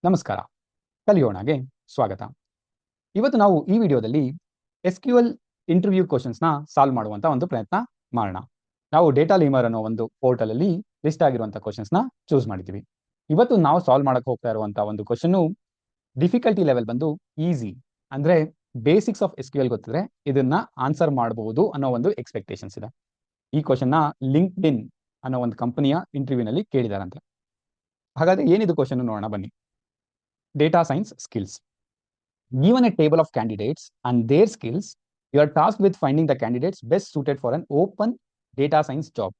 ನಮಸ್ಕಾರ. ಕಲಿಯೋಣಗೆ ಸ್ವಾಗತ. ಇವತ್ತು ನಾವು ಈ ವಿಡಿಯೋದಲ್ಲಿ ಎಸ್‌ಕ್ಯೂಎಲ್ ಇಂಟರ್ವ್ಯೂ ಕ್ವೆಷನ್ಸ್‌ನ ಸಾಲ್ವ್ ಮಾಡುವಂತ ಒಂದು ಪ್ರಯತ್ನ ಮಾಡೋಣ. ನಾವು ಡೇಟಾ ಲೀಮರ್ ಅನ್ನೋ ಒಂದು ಪೋರ್ಟಲ್ ಅಲ್ಲಿ ಲಿಸ್ಟ್ ಆಗಿರುವಂತ ಕ್ವೆಷನ್ಸ್‌ನ ಚೂಸ್ ಮಾಡಿದ್ದೀವಿ. ಇವತ್ತು ನಾವು ಸಾಲ್ವ್ ಮಾಡಕ್ಕೆ ಹೋಗ್ತಾ ಇರುವಂತ ಒಂದು ಕ್ವೆಷನ್ ಡಿಫಿಕಲ್ಟಿ ಲೆವೆಲ್ ಬಂದು ಈಸಿ, ಅಂದ್ರೆ ಬೇಸಿಕ್ಸ್ ಆಫ್ ಎಸ್‌ಕ್ಯೂಎಲ್ ಗೊತ್ತಿದ್ರೆ ಇದನ್ನ ಆನ್ಸರ್ ಮಾಡಬಹುದು ಅನ್ನೋ ಒಂದು ಎಕ್ಸ್ಪೆಕ್ಟೇಷನ್ಸ್ ಇದೆ. ಈ ಕ್ವೆಷನ್ನ ಲಿಂಕ್ಡ್ಇನ್ ಅನ್ನೋ ಒಂದು ಕಂಪನಿಯ ಇಂಟರ್ವ್ಯೂನಲ್ಲಿ ಕೇಳಿದಾರಂತೆ. ಹಾಗಾದ್ರೆ ಏನಿದು ಕ್ವೆಷನ್ ನೋಡೋಣ ಬನ್ನಿ. Data science skills. Given a table of candidates and their skills, you are tasked with finding the candidates best suited for an open data science job.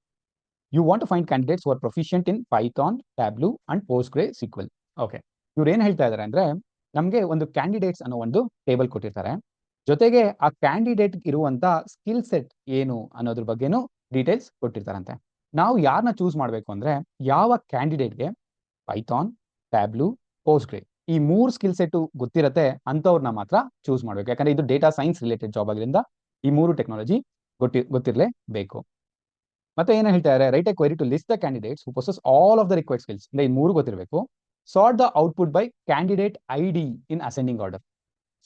You want to find candidates who are proficient in Python, Tableau and PostgreSQL. Okay. ಇವ್ರು ಏನು ಹೇಳ್ತಾ ಇದ್ದಾರೆ ಅಂದ್ರೆ, ನಮಗೆ ಒಂದು candidates ಅನ್ನೋ ಒಂದು table ಕೊಟ್ಟಿರ್ತಾರೆ. ಜೊತೆಗೆ ಆ ಕ್ಯಾಂಡಿಡೇಟ್ ಇರುವಂತ ಸ್ಕಿಲ್ ಸೆಟ್ ಏನು ಅನ್ನೋದ್ರ ಬಗ್ಗೆನೂ ಡೀಟೇಲ್ಸ್ ಕೊಟ್ಟಿರ್ತಾರಂತೆ. ನಾವು ಯಾರನ್ನ ಚೂಸ್ ಮಾಡಬೇಕು ಅಂದ್ರೆ, ಯಾವ ಕ್ಯಾಂಡಿಡೇಟ್ಗೆ ಪೈಥಾನ್, ಟ್ಯಾಬ್ಲೂ, ಪೋಸ್ಟ್ಗ್ರೆ ಈ 3 ಸ್ಕಿಲ್ ಸೆಟ್ ಗೊತ್ತಿರತ್ತೆ ಅಂತವ್ರನ್ನ ಮಾತ್ರ ಚೂಸ್ ಮಾಡಬೇಕು. ಯಾಕಂದ್ರೆ ಇದು ಡೇಟಾ ಸೈನ್ಸ್ ರಿಲೇಟೆಡ್ ಜಾಬ್ ಆಗಿರೋದ್ರಿಂದ ಈ 3 ಟೆಕ್ನಾಲಜಿ ಗೊತ್ತಿರಲೇಬೇಕು. ಮತ್ತೆ ಏನು ಹೇಳ್ತಾರೆ, write a query to list the candidates who possess all of the required skills. ಅಂದ್ರೆ ಈ 3 ಗೊತ್ತಿರಬೇಕು. Sort the output by candidate ID in ascending order.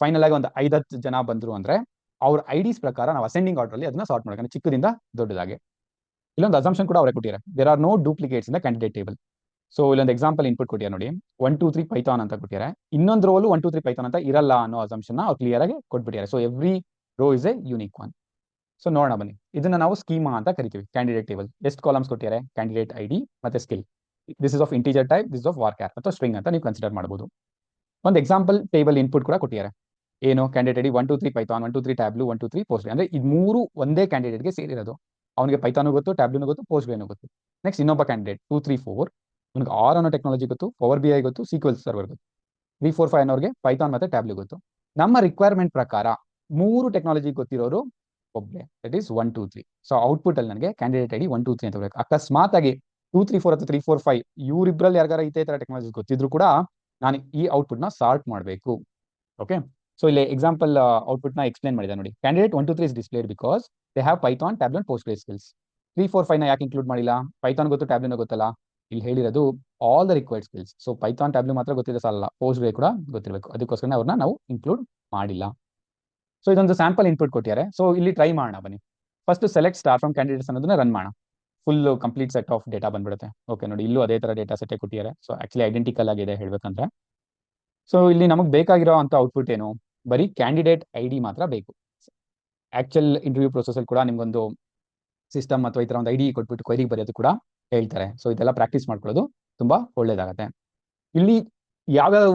Final ಆಗಿ ಒಂದು 5-10 ಜನ ಬಂದ್ರು ಅಂದ್ರೆ ಅವ್ರ ಐಡಿಸ್ ಪ್ರಕಾರ ನಾವು ಅಸೆಂಡಿಂಗ್ ಆರ್ಡರ್ ಅಲ್ಲಿ ಅದನ್ನ ಸಾರ್ಟ್ ಮಾಡಬೇಕು, ಚಿಕ್ಕದಿಂದ ದೊಡ್ಡದಾಗಿ. ಇಲ್ಲೊಂದು ಅಸಂಪ್ಷನ್ ಕೂಡ ಅವರೇ ಕೊಟ್ಟಿದ್ದಾರೆ, there are no duplicates in the candidate table. So ಇಲ್ಲೊಂದು ಎಕ್ಸಾಂಪಲ್ ಇನ್ಪುಟ್ ಕೊಟ್ಟಿದ್ದಾರೆ ನೋಡಿ, 1 2 3 ಪೈಥಾನ್ ಅಂತ ಕೊಟ್ಟಿದ್ದಾರೆ. ಇನ್ನೊಂದು ರೋಲು 1 2 3 ಪೈಥಾನ್ ಅಂತ ಇರಲ್ಲ ಅನ್ನೋ ಅಸಂಪ್ಷನ್ ಅವ್ರು ಕ್ಲಿಯರ್ ಆಗಿ ಕೊಟ್ಬಿಟ್ಟಿದ್ದಾರೆ. So every row is a unique one. So ನೋಡೋಣ ಬನ್ನಿ, ಇದನ್ನ ನಾವು ಸ್ಕೀಮಾ ಅಂತ ಕರಿತೀವಿ. ಕ್ಯಾಂಡಿಡೇಟ್ ಟೇಬಲ್ ಎಷ್ಟು ಕಾಲಮ್ಸ್ ಕೊಟ್ಟಿದ್ದಾರೆ, ಕ್ಯಾಂಡಿಡೇಟ್ ಐಡಿ ಮತ್ತೆ skill. This is of integer type, this of varchar ಅಥವಾ ಸ್ಟ್ರಿಂಗ್ ಅಂತ ನೀವು ಕನ್ಸಿಡರ್ ಮಾಡಬಹುದು. ಒಂದು ಎಕ್ಸಾಂಪಲ್ ಟೇಬಲ್ ಇನ್ಪುಟ್ ಕೂಡ ಕೊಟ್ಟಿದ್ದಾರೆ. ಏನು, ಕ್ಯಾಂಡಿಡೇಟ್ ಐಡಿ 1 2 3 ಪೈಥಾನ್, 1 2 3 ಟ್ಯಾಬ್ಲೂ, 1 2 3 ಪೋಸ್ಟ್. ಅಂದ್ರೆ ಇದು 3 ಒಂದೇ ಕ್ಯಾಂಡಿಡೇಟ್ಗೆ ಸೇರಿರೋದು. ಅವನಿಗೆ ಪೈಥಾನು ಗೊತ್ತು, ಟ್ಯಾಬ್ಲೂನು ಗೊತ್ತು, ಪೋಸ್ಟ್ಗ್ರೇನು ಗೊತ್ತು. ನೆಕ್ಸ್ಟ್ ಇನ್ನೊಬ್ಬ ಕ್ಯಾಂಡಿಡೇಟ್ 2 3 4, ನಿಮ್ಗೆ ಆರ್ ಅನ್ನೋ ಟೆಕ್ನಾಲಜಿ ಗೊತ್ತು, ಪವರ್ ಬಿ ಐ ಗೊತ್ತು, ಸೀಕ್ವೆಲ್ ಸರ್ವರ್ ಗೊತ್ತು. 3 4 5 ಅನ್ನೋರಿಗೆ ಪೈಥಾನ್ ಮತ್ತೆ ಟ್ಯಾಬ್ಲೂ ಗೊತ್ತು. ನಮ್ಮ ರಿಕ್ವೈರ್ಮೆಂಟ್ ಪ್ರಕಾರ 3 ಟೆಕ್ನಾಲಜಿ ಗೊತ್ತಿರೋರು ಒಬ್ಬರೇ, ದಟ್ ಈಸ್ 1 2 3. ಸೊ ಔಟ್ಪುಟ್ ಅಲ್ಲಿ ನನಗೆ ಕ್ಯಾಂಡಿಡೇಟ್ ಐಡಿ 1 2 3 ಅಂತ ಬರಬೇಕು. ಅಕಸ್ಮಾತ್ ಆಗಿ 2 3 4 ಅಥವಾ 3 4 5 ಇವರಿಬ್ಬರಲ್ಲಿ ಯಾರಿಗಾರ ಇದೇ ತರ ಟೆಕ್ನಾಲಜಿ ಗೊತ್ತಿದ್ರು ಕೂಡ ನಾನು ಈ ಔಟ್ಪುಟ್ ನ ಸಾರ್ಟ್ ಮಾಡಬೇಕು. ಓಕೆ. ಸೊ ಇಲ್ಲಿ ಎಕ್ಸಾಂಪಲ್ ಔಟ್ಪುಟ್ ನ ಎಕ್ಸ್ಪ್ಲೇನ್ ಮಾಡಿದೆ ನೋಡಿ. Candidate 1 2 3 is displayed because they have Python, Tableau and Postgre skills. 3 4 5 ನ ಯಾಕೆ ಇನ್ಕ್ಲೂಡ್ ಮಾಡಿಲ್ಲ, ಪೈಥಾನ್ ಗೊತ್ತು, ಟ್ಯಾಬ್ಲೂನು ಗೊತ್ತಲ್ಲ. ಇಲ್ಲಿ ಹೇಳಿರೋದು all the required skills. So Python, Tableau ಮಾತ್ರ ಗೊತ್ತಿದೆ ಸಾಲಲ್ಲ, ಪೋಸ್ಟ್ಗ್ರೆ ಕೂಡ ಗೊತ್ತಿರಬೇಕು. ಅದಕ್ಕೋಸ್ಕರ ಅವ್ರನ್ನ ನಾವು ಇನ್ಕ್ಲೂಡ್ ಮಾಡಿಲ್ಲ. ಸೊ ಇದೊಂದು ಸ್ಯಾಂಪಲ್ ಇನ್ಪುಟ್ ಕೊಟ್ಟಿದ್ದಾರೆ. ಸೊ ಇಲ್ಲಿ ಟ್ರೈ ಮಾಡೋಣ ಬನ್ನಿ. First select star from candidates ಅನ್ನೋದನ್ನ ರನ್ ಮಾಡೋಣ. Full complete set of data ಬಂದ್ಬಿಡುತ್ತೆ. ಓಕೆ ನೋಡಿ, ಇಲ್ಲೂ ಅದೇ ತರ ಡೇಟಾ ಸೆಟ್ ಕೊಟ್ಟಿದ್ದಾರೆ. ಸೊ ಆಕ್ಚುಲಿ ಐಡೆಂಟಿಕಲ್ ಆಗಿದೆ ಹೇಳ್ಬೇಕಂದ್ರೆ. ಸೊ ಇಲ್ಲಿ ನಮಗೆ ಬೇಕಾಗಿರೋ ಅಂತ ಔಟ್ಪುಟ್ ಏನು, ಬರೀ ಕ್ಯಾಂಡಿಡೇಟ್ ಐಡಿ ಮಾತ್ರ ಬೇಕು. ಆಕ್ಚುಲ್ ಇಂಟರ್ವ್ಯೂ ಪ್ರೊಸೆಸ್ ಅಲ್ಲಿ ಕೂಡ ನಿಮ್ಗೊಂದು ಸಿಸ್ಟಮ್ ಅಥವಾ ಈ ತರ ಒಂದು ಐಡಿ ಕೊಟ್ಬಿಟ್ಟು ಕ್ವೆರಿ ಬರೆಯೋದು ಕೂಡ ಹೇಳ್ತಾರೆ. ಸೊ ಇದೆಲ್ಲ ಪ್ರಾಕ್ಟೀಸ್ ಮಾಡ್ಕೊಳ್ಳೋದು ತುಂಬಾ ಒಳ್ಳೇದಾಗತ್ತೆ. ಇಲ್ಲಿ ಯಾವ್ಯಾವ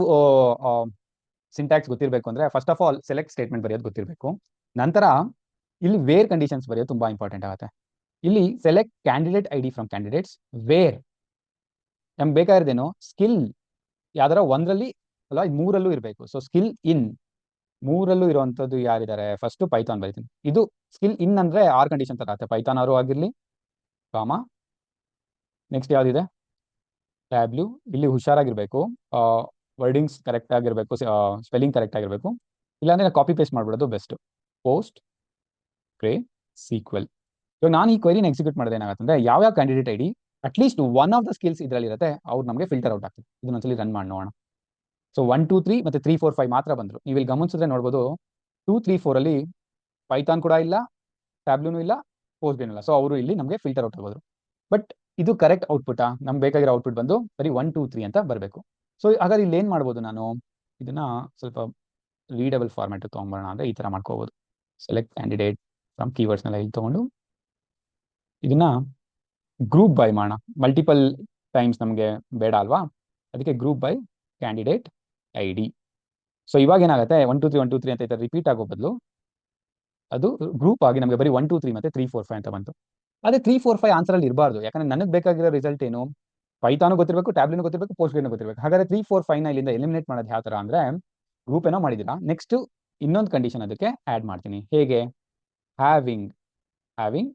ಸಿಂಟ್ಯಾಕ್ಸ್ ಗೊತ್ತಿರಬೇಕು ಅಂದ್ರೆ, first of all select statement ಬರೆಯೋದು ಗೊತ್ತಿರಬೇಕು. ನಂತರ ಇಲ್ಲಿ ವೇರ್ ಕಂಡೀಷನ್ಸ್ ಬರೆಯೋದು ತುಂಬಾ ಇಂಪಾರ್ಟೆಂಟ್ ಆಗುತ್ತೆ. ಇಲ್ಲಿ select candidate ID from candidates where ನಮ್ಗೆ ಬೇಕಾಗಿರೋದೇನು, ಸ್ಕಿಲ್ ಯಾವ್ದಾರ ಒಂದರಲ್ಲಿ ಅಲ್ಲ 3ರಲ್ಲೂ ಇರಬೇಕು. ಸೊ ಸ್ಕಿಲ್ ಇನ್ 3ರಲ್ಲೂ ಇರುವಂತದ್ದು ಯಾರಿದ್ದಾರೆ, ಫಸ್ಟ್ ಪೈಥಾನ್ ಬರೀತೀನಿ. ಇದು ಸ್ಕಿಲ್ ಇನ್ ಅಂದ್ರೆ ಆರ್ ಕಂಡೀಷನ್ ತರ ಆಗುತ್ತೆ, ಪೈಥಾನ್ ಆರು ಆಗಿರ್ಲಿ, ಕಾಮ. ನೆಕ್ಸ್ಟ್ ಯಾವ್ದಿದೆ, ಟ್ಯಾಬ್ಲೂ. ಇಲ್ಲಿ ಹುಷಾರಾಗಿರ್ಬೇಕು, ವರ್ಡಿಂಗ್ಸ್ ಕರೆಕ್ಟ್ ಆಗಿರ್ಬೇಕು, ಸ್ಪೆಲ್ಲಿಂಗ್ ಕರೆಕ್ಟ್ ಆಗಿರ್ಬೇಕು. ಇಲ್ಲಾಂದ್ರೆ ಕಾಪಿ ಪೇಸ್ಟ್ ಮಾಡ್ಬಿಡೋದು ಬೆಸ್ಟ್. Postgre SQL. ಇವಾಗ ನಾನು ಈ ಕ್ವೆರಿನ ಎಕ್ಸಿಕ್ಯೂಟ್ ಮಾಡಿದ್ರೆ ಏನಾಗುತ್ತೆ ಅಂದ್ರೆ, ಯಾವ candidate ID at least one of the skills ಇದರಲ್ಲಿ ಇರುತ್ತೆ, ಅವ್ರು ನಮಗೆ ಫಿಲ್ಟರ್ ಔಟ್ ಆಗ್ತದೆ. ಇದನ್ನೊಂದ್ಸಲಿ ರನ್ ಮಾಡಿ ನೋಡೋಣ. ಸೊ 1 2 3 ಮತ್ತೆ 3 4 5 ಮಾತ್ರ ಬಂದ್ರು. ನೀವು ಇಲ್ಲಿ ಗಮನಿಸಿದ್ರೆ ನೋಡ್ಬೋದು, 2 3 4 ಅಲ್ಲಿ ಪೈಥಾನ್ ಕೂಡ ಇಲ್ಲ, ಟ್ಯಾಬ್ಲೂನು ಇಲ್ಲ, ಪೋಸ್ಟ್ಗ್ರೇನು ಇಲ್ಲ. ಸೊ ಅವರು ಇಲ್ಲಿ ನಮಗೆ ಫಿಲ್ಟರ್ ಔಟ್ ಆಗೋದ್ರು. ಬಟ್ ಇದು ಕರೆಕ್ಟ್ ಔಟ್ಪುಟ್. ನಮ್ಗೆ ಬೇಕಾಗಿರೋ ಔಟ್ಪುಟ್ ಬಂದು ಬರೀ 1 2 3 ಅಂತ ಬರಬೇಕು. ಸೊ ಹಾಗಾದ್ರೆ ಇಲ್ಲಿ ಏನ್ ಮಾಡ್ಬೋದು, ನಾನು ಇದನ್ನ ಸ್ವಲ್ಪ ರೀಡಬಲ್ ಫಾರ್ಮ್ಯಾಟ್ ತೊಗೊಂಬರೋಣ ಅಂದ್ರೆ ಈ ತರ ಮಾಡ್ಕೋಬಹುದು. ಸೆಲೆಕ್ಟ್ ಕ್ಯಾಂಡಿಡೇಟ್ ಫ್ರಮ್ ಕೀವರ್ಡ್ಸ್ನೆಲ್ಲ ಇಲ್ಲಿ ತಗೊಂಡು ಇದನ್ನ ಗ್ರೂಪ್ ಬೈ ಮಾಡೋಣ. ಮಲ್ಟಿಪಲ್ ಟೈಮ್ಸ್ ನಮಗೆ ಬೇಡ ಅಲ್ವಾ, ಅದಕ್ಕೆ group by candidate ID. So ಇವಾಗ ಏನಾಗುತ್ತೆ, 1 2 3 1 2 3 ಅಂತ ಈ ತರ ರಿಪೀಟ್ ಆಗೋ ಬದಲು ಅದು ಗ್ರೂಪ್ ಆಗಿ ನಮಗೆ ಬರೀ 1 2 3 ಮತ್ತೆ 3 4 5 ಅಂತ ಬಂತು. ಅದೇ 3 4 5 ಆನ್ಸರ್ ಅಲ್ಲಿ ಇರಬಾರ್ದು, ಯಾಕಂದ್ರೆ ನನಗೆ ಬೇಕಾಗಿರೋ ರಿಸಲ್ಟ್ ಏನು, ಪೈಥಾನು ಗೊತ್ತಿರಬೇಕು, ಟ್ಯಾಬ್ಲೂನು ಗೊತ್ತಿರಬೇಕು, ಪೋಸ್ಟ್ಗ್ರೇನು ಗೊತ್ತಿರಬೇಕು. ಹಾಗಾದ್ರೆ 3 4 5 ನ ಇಲ್ಲಿಂದ ಎಲಿಮಿನೇಟ್ ಮಾಡೋದು ಯಾವ ತರ ಅಂದ್ರೆ, ಗ್ರೂಪ್ ಏನೋ ಮಾಡಿದಿರಾ, ನೆಕ್ಸ್ಟ್ ಇನ್ನೊಂದು ಕಂಡೀಷನ್ ಅದಕ್ಕೆ ಆಡ್ ಮಾಡ್ತೀನಿ. ಹೇಗೆ, having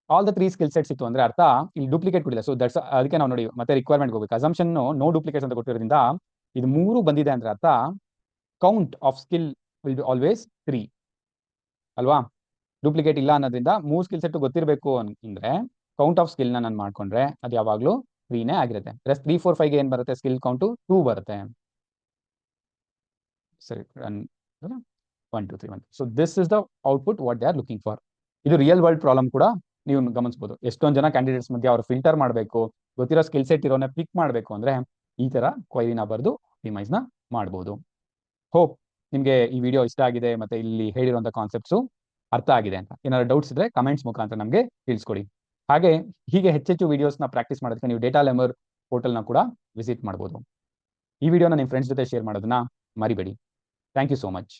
all the 3 skill sets ಇತ್ತು ಅಂದ್ರೆ ಅರ್ಥ ಇಲ್ಲಿ ಡೂಪ್ಲಿಕೇಟ್ ಕೊಟ್ಟಿಲ್ಲ. ಸೊ ದಟ್ಸ್ ಅದಕ್ಕೆ ನಾವು ನೋಡಿ ಮತ್ತೆ ರಿಕ್ವೈರ್ಮೆಂಟ್ ಹೋಗ್ಬೇಕು. ಅಸಂಪ್ಷನ್ ನೋ ಡೂಪ್ಲಿಕೇಟ್ಸ್ ಅಂತ ಕೊಟ್ಟಿರೋದ್ರಿಂದ ಇದು 3 ಬಂದಿದೆ ಅಂದ್ರೆ ಅರ್ಥ count of skill will be always 3 ಅಲ್ವಾ. ಡೂಪ್ಲಿಕೇಟ್ ಇಲ್ಲ ಅನ್ನೋದ್ರಿಂದ 3 ಸ್ಕಿಲ್ ಸೆಟ್ ಗೊತ್ತಿರಬೇಕು ಅಂದ್ರೆ ಕೌಂಟ್ ಆಫ್ ಸ್ಕಿಲ್ ನ ನಾನು ಮಾಡ್ಕೊಂಡ್ರೆ ಅದು ಯಾವಾಗಲೂ 3ನೇ ಆಗಿರುತ್ತೆ. ಪ್ಲಸ್ 3 4 5 ಗೆ ಏನು ಬರುತ್ತೆ, ಸ್ಕಿಲ್ ಕೌಂಟು 2 ಬರುತ್ತೆ. ಸರಿ, 1 2 3 1. So this is the output what they are looking for. ಇದು ರಿಯಲ್ ವರ್ಲ್ಡ್ ಪ್ರಾಬ್ಲಮ್ ಕೂಡ ನೀವು ಗಮನಿಸಬಹುದು. ಎಷ್ಟೊಂದು ಜನ ಕ್ಯಾಂಡಿಡೇಟ್ಸ್ ಮಧ್ಯೆ ಅವ್ರು ಫಿಲ್ಟರ್ ಮಾಡಬೇಕು, ಗೊತ್ತಿರೋ ಸ್ಕಿಲ್ ಸೆಟ್ ಇರೋನ ಪಿಕ್ ಮಾಡಬೇಕು ಅಂದ್ರೆ ಈ ತರ ಕ್ವೈರಿನ ಬರೆದು ಆಪ್ಟಿಮೈಸ್ ನ ಮಾಡಬಹುದು. ಹೋಪ್ ನಿಮಗೆ ಈ ವಿಡಿಯೋ ಇಷ್ಟ ಆಗಿದೆ ಮತ್ತೆ ಇಲ್ಲಿ ಹೇಳಿರುವಂತ ಕಾನ್ಸೆಪ್ಟ್ಸು ಅರ್ಥ ಆಗಿದೆ ಅಂತ. ಏನಾದ್ರು ಡೌಟ್ಸ್ ಇದ್ರೆ ಕಮೆಂಟ್ಸ್ ಮುಖಾಂತರ ನಮಗೆ ತಿಳಿಸ್ಕೊಡಿ. ಹಾಗೆ ಹೀಗೆ ಹೆಚ್ಚೆಚ್ಚು ವಿಡಿಯೋಸ್ನ ಪ್ರಾಕ್ಟೀಸ್ ಮಾಡೋದಕ್ಕೆ ನೀವು ಡೇಟಾ ಲೆಮರ್ ಪೋರ್ಟಲ್ನ ಕೂಡ ವಿಸಿಟ್ ಮಾಡ್ಬೋದು. ಈ ವಿಡಿಯೋನ ನಿಮ್ಮ ಫ್ರೆಂಡ್ಸ್ ಜೊತೆ ಶೇರ್ ಮಾಡೋದನ್ನ ಮರಿಬೇಡಿ. Thank you so much.